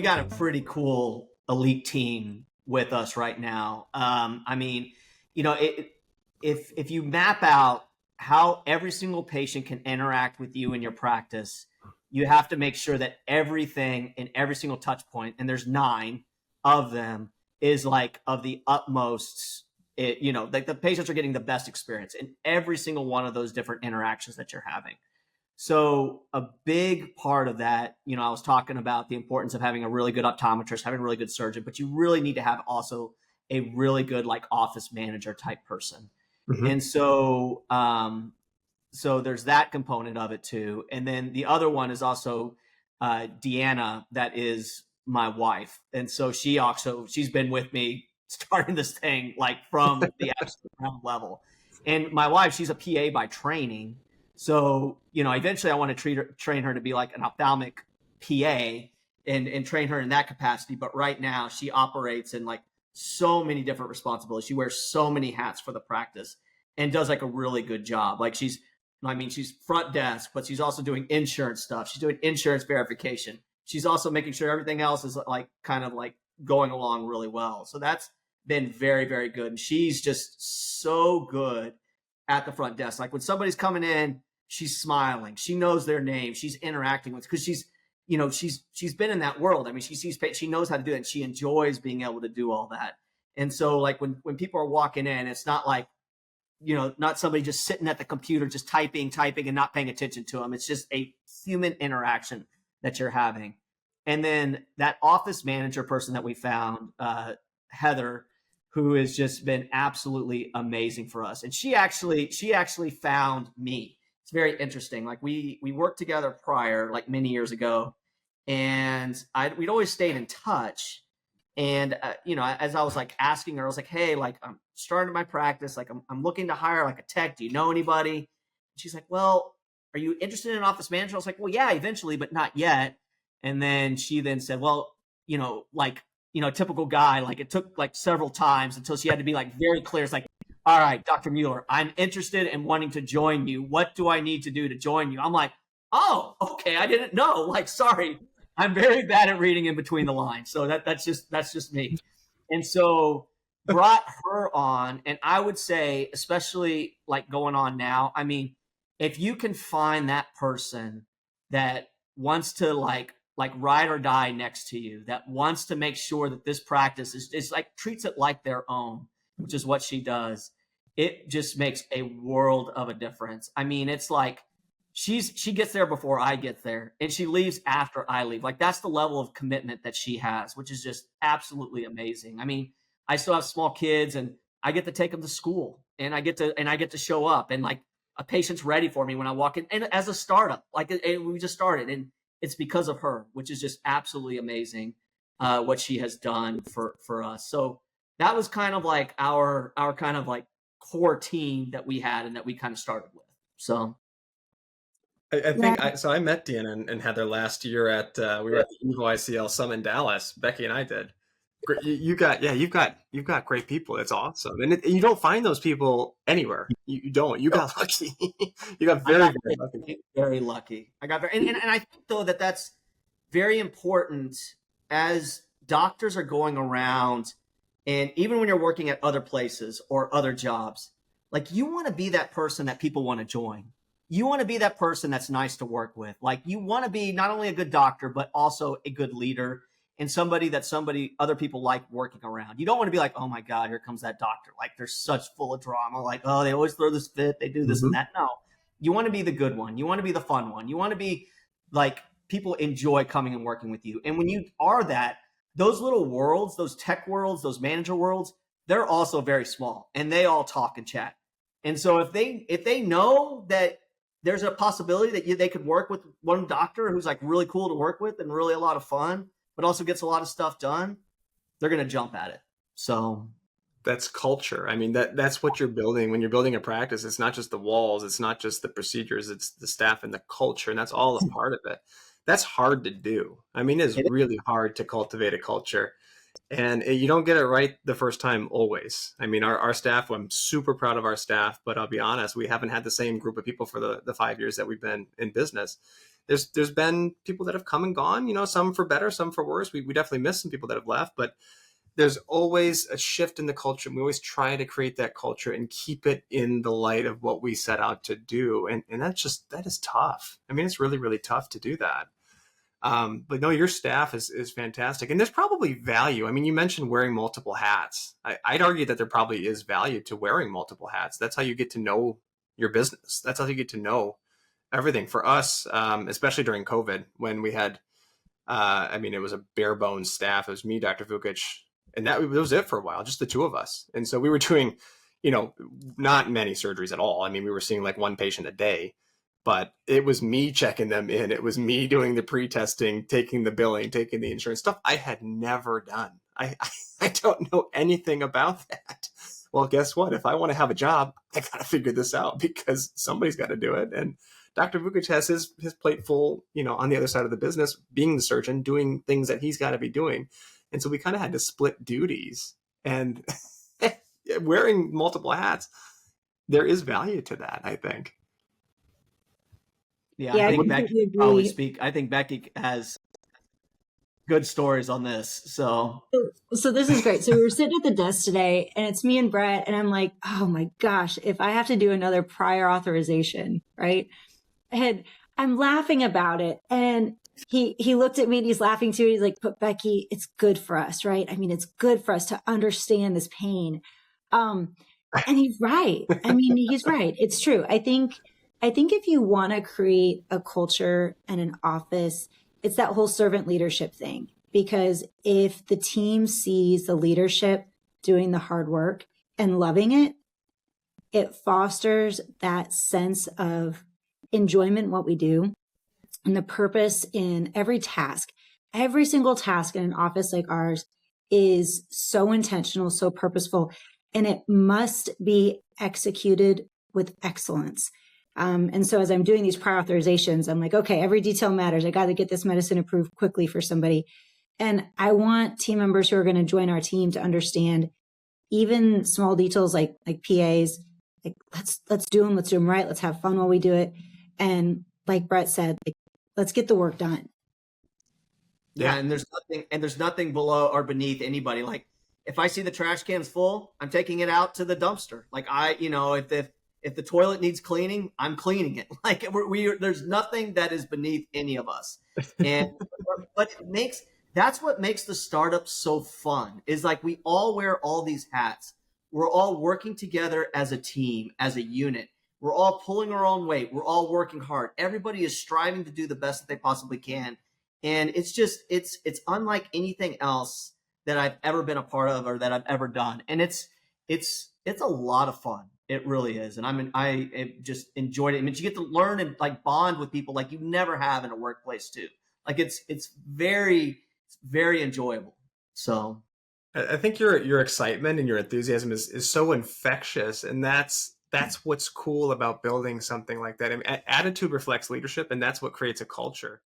got a pretty cool elite team with us right now. I mean, you know, if you map out how every single patient can interact with you in your practice, you have to make sure that everything in every single touch point, and there's 9 of them, is like of the utmost. Like the patients are getting the best experience in every single one of those different interactions that you're having. So a big part of that, I was talking about the importance of having a really good optometrist, having a really good surgeon, but you really need to have also a really good like office manager type person. Mm-hmm. And so there's that component of it too. And then the other one is also Deanna, that is my wife. And so she's been with me starting this thing like from the absolute ground level. And my wife, she's a PA by training. So, eventually I want to train her to be like an ophthalmic PA and train her in that capacity. But right now she operates in like so many different responsibilities. She wears so many hats for the practice and does like a really good job. Like she's front desk, but she's also doing insurance stuff. She's doing insurance verification. She's also making sure everything else is like kind of like going along really well. So that's been very, very good. And she's just so good at the front desk. Like when somebody's coming in, she's smiling. She knows their name. She's interacting with, because she's been in that world. I mean, she knows how to do it, and she enjoys being able to do all that. And so like when people are walking in, it's not like, not somebody just sitting at the computer, just typing and not paying attention to them. It's just a human interaction that you're having. And then that office manager person that we found, Heather, who has just been absolutely amazing for us. And she actually found me. It's very interesting. Like we worked together prior, like many years ago, and we'd always stayed in touch. And as I was like asking her, I was like, hey, like I'm starting my practice, like I'm looking to hire like a tech. Do you know anybody? And she's like, well, are you interested in an office manager? I was like, well, yeah, eventually, but not yet. And then she then said, well, typical guy, like it took like several times until she had to be like very clear. It's like, all right, Dr. Mueller, I'm interested in wanting to join you. What do I need to do to join you? I'm like, oh, okay, I didn't know. Like, sorry, I'm very bad at reading in between the lines. So that's just me. And so brought her on, and I would say, especially like going on now, I mean, if you can find that person that wants to like ride or die next to you, that wants to make sure that this practice is like treats it like their own, which is what she does, it just makes a world of a difference. I mean, it's like she gets there before I get there, and she leaves after I leave. Like that's the level of commitment that she has, which is just absolutely amazing. I mean, I still have small kids, and I get to take them to school, and I get to show up, and like a patient's ready for me when I walk in, and as a startup, like we just started, and it's because of her, which is just absolutely amazing, what she has done for us. So that was kind of like our kind of like core team that we had and that we kind of started with. So I Yeah, think so. I met Deanna and Heather last year at we were at the Evo ICL Summit in Dallas. Becky and I did. You've got great people. It's awesome, and you don't find those people anywhere. You don't. You got lucky. You got I got very lucky. very lucky. I got very, and I think though that's very important as doctors are going around, and even when you're working at other places or other jobs, like you want to be that person that people want to join. You want to be that person that's nice to work with. Like you want to be not only a good doctor, but also a good leader and somebody that other people like working around. You don't want to be like, oh my God, here comes that doctor. Like they're such full of drama. Like, oh, they always throw this fit. They do this and that. No, you want to be the good one. You want to be the fun one. You want to be like people enjoy coming and working with you. And when you are that, those little worlds, those tech worlds, those manager worlds, they're also very small and they all talk and chat. And so if they know that there's a possibility that they could work with one doctor who's like really cool to work with and really a lot of fun, but also gets a lot of stuff done, they're going to jump at it. So That's culture. I mean, that's what you're building when you're building a practice. It's not just the walls. It's not just the procedures. It's the staff and the culture, and that's all a part of it. That's hard to do. I mean, it's really hard to cultivate a culture. And you don't get it right the first time always. I mean, our staff, I'm super proud of our staff, but I'll be honest, we haven't had the same group of people for the 5 years that we've been in business. there's been people that have come and gone, you know, some for better, some for worse. We definitely miss some people that have left, but there's always a shift in the culture. We always try to create that culture and keep it in the light of what we set out to do. And that is tough. I mean, it's really, really tough to do that. But no, your staff is fantastic. And there's probably value. I mean, you mentioned wearing multiple hats. I'd argue that there probably is value to wearing multiple hats. That's how you get to know your business. That's how you get to know everything. For us, especially during COVID, when we had, I mean, it was a bare bones staff. It was me, Dr. Vukic, and that was it for a while, just the two of us. And so we were doing, you know, not many surgeries at all. I mean, we were seeing like one patient a day, but it was me checking them in. It was me doing the pre-testing, taking the billing, taking the insurance stuff I had never done. I don't know anything about that. Well, guess what? If I want to have a job, I got to figure this out because somebody's got to do it. And Dr. Vukic has his plate full, you know, on the other side of the business, being the surgeon, doing things that he's got to be doing. And so we kind of had to split duties, and wearing multiple hats, there is value to that, I think. Yeah, Yeah, I I think Becky completely could probably agree. speak. I think Becky has good stories on this. So So this is great. So we were sitting at the desk today, and it's me and Brett, and I'm like, oh my gosh, if I have to do another prior authorization, right? And I'm laughing about it. And he looked at me and he's laughing too. He's like, but Becky, it's good for us, right? I mean, it's good for us to understand this pain. And he's right. I mean, he's right. It's true. I think if you want to create a culture and an office, it's that whole servant leadership thing. Because if the team sees the leadership doing the hard work and loving it, it fosters that sense of enjoyment in what we do and the purpose in every task. Every single task in an office like ours is so intentional, so purposeful, and it must be executed with excellence. And so as I'm doing these prior authorizations, I'm like, okay, every detail matters. I got to get this medicine approved quickly for somebody. And I want team members who are going to join our team to understand even small details like PAs, like let's do them right. Let's have fun while we do it. And like Brett said, like, let's get the work done. yeah, and there's nothing below or beneath anybody. Like if I see the trash cans full, I'm taking it out to the dumpster. Like if the toilet needs cleaning, I'm cleaning it. Like there's nothing that is beneath any of us. And but that's what makes the startup so fun is like we all wear all these hats. We're all working together as a team, as a unit. We're all pulling our own weight. We're all working hard. Everybody is striving to do the best that they possibly can. And it's unlike anything else that I've ever been a part of or that I've ever done. And it's a lot of fun. It really is. And I just enjoyed it. I mean, you get to learn and like bond with people like you never have in a workplace too. Like it's very enjoyable. So I think your excitement and your enthusiasm is so infectious, and that's what's cool about building something like that. I mean, attitude reflects leadership, and that's what creates a culture.